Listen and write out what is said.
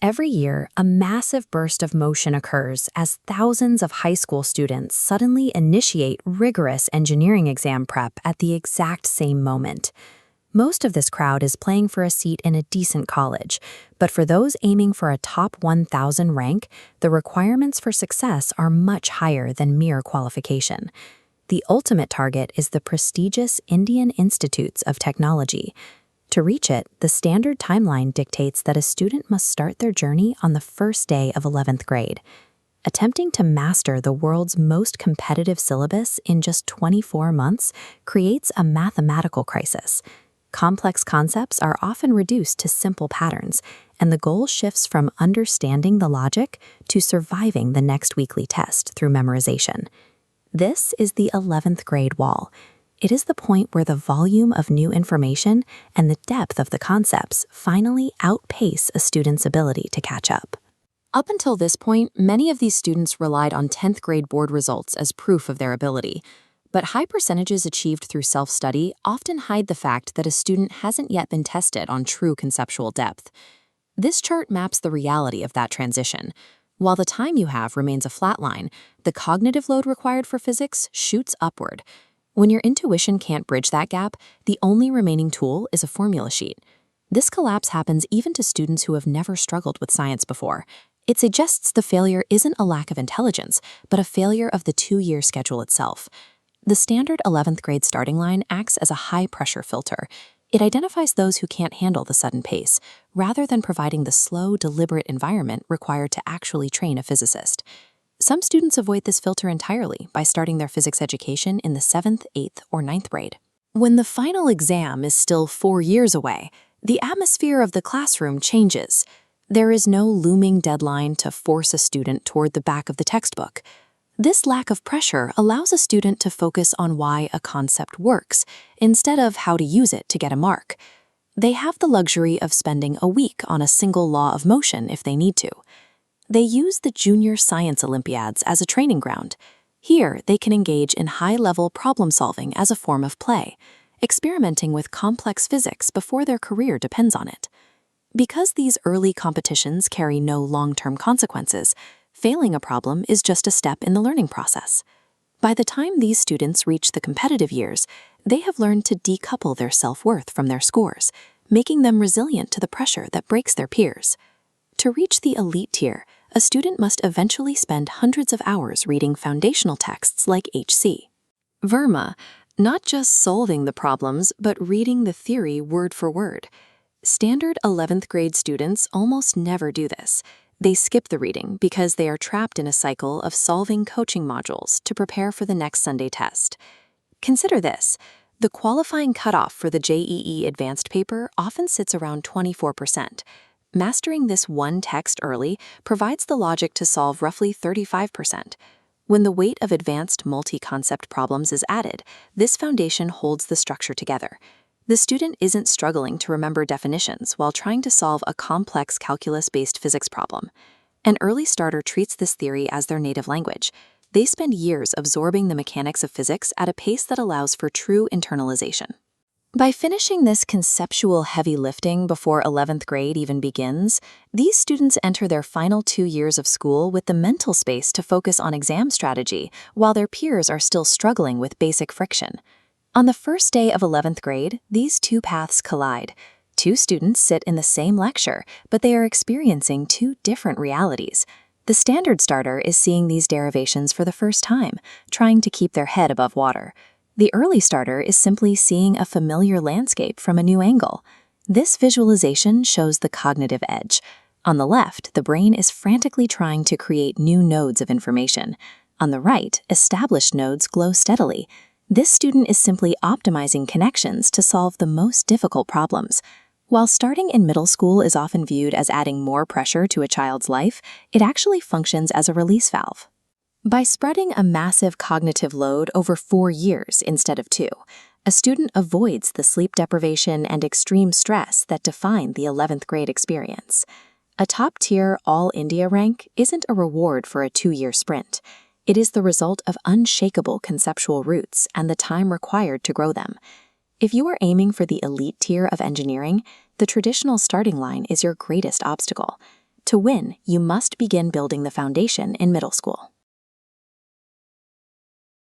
Every year, a massive burst of motion occurs as thousands of high school students suddenly initiate rigorous engineering exam prep at the exact same moment. Most of this crowd is playing for a seat in a decent college, but for those aiming for a top 1,000 rank, the requirements for success are much higher than mere qualification. The ultimate target is the prestigious Indian Institutes of Technology. To reach it, the standard timeline dictates that a student must start their journey on the first day of 11th grade. Attempting to master the world's most competitive syllabus in just 24 months creates a mathematical crisis. Complex concepts are often reduced to simple patterns, and the goal shifts from understanding the logic to surviving the next weekly test through memorization. This is the 11th grade wall. It is the point where the volume of new information and the depth of the concepts finally outpace a student's ability to catch up. Up until this point, many of these students relied on 10th grade board results as proof of their ability. But high percentages achieved through self-study often hide the fact that a student hasn't yet been tested on true conceptual depth. This chart maps the reality of that transition. While the time you have remains a flat line, the cognitive load required for physics shoots upward. When your intuition can't bridge that gap, the only remaining tool is a formula sheet. This collapse happens even to students who have never struggled with science before. It suggests the failure isn't a lack of intelligence, but a failure of the two-year schedule itself. The standard 11th grade starting line acts as a high-pressure filter. It identifies those who can't handle the sudden pace, rather than providing the slow, deliberate environment required to actually train a physicist. Some students avoid this filter entirely by starting their physics education in the 7th, 8th, or 9th grade. When the final exam is still 4 years away, the atmosphere of the classroom changes. There is no looming deadline to force a student toward the back of the textbook. This lack of pressure allows a student to focus on why a concept works, instead of how to use it to get a mark. They have the luxury of spending a week on a single law of motion if they need to. They use the Junior Science Olympiads as a training ground. Here, they can engage in high-level problem-solving as a form of play, experimenting with complex physics before their career depends on it. Because these early competitions carry no long-term consequences, failing a problem is just a step in the learning process. By the time these students reach the competitive years, they have learned to decouple their self-worth from their scores, making them resilient to the pressure that breaks their peers. To reach the elite tier, a student must eventually spend hundreds of hours reading foundational texts like HC. Verma, not just solving the problems, but reading the theory word for word. Standard 11th grade students almost never do this. They skip the reading because they are trapped in a cycle of solving coaching modules to prepare for the next Sunday test. Consider this. The qualifying cutoff for the JEE advanced paper often sits around 24%. Mastering this one text early provides the logic to solve roughly 35%. When the weight of advanced multi-concept problems is added, this foundation holds the structure together. The student isn't struggling to remember definitions while trying to solve a complex calculus-based physics problem. An early starter treats this theory as their native language. They spend years absorbing the mechanics of physics at a pace that allows for true internalization. By finishing this conceptual heavy lifting before 11th grade even begins, these students enter their final 2 years of school with the mental space to focus on exam strategy, while their peers are still struggling with basic friction. On the first day of 11th grade, these two paths collide. Two students sit in the same lecture, but they are experiencing two different realities. The standard starter is seeing these derivations for the first time, trying to keep their head above water. The early starter is simply seeing a familiar landscape from a new angle. This visualization shows the cognitive edge. On the left, the brain is frantically trying to create new nodes of information. On the right, established nodes glow steadily. This student is simply optimizing connections to solve the most difficult problems. While starting in middle school is often viewed as adding more pressure to a child's life, it actually functions as a release valve. By spreading a massive cognitive load over 4 years instead of 2, a student avoids the sleep deprivation and extreme stress that define the 11th grade experience. A top-tier All-India rank isn't a reward for a 2-year sprint. It is the result of unshakable conceptual roots and the time required to grow them. If you are aiming for the elite tier of engineering, the traditional starting line is your greatest obstacle. To win, you must begin building the foundation in middle school.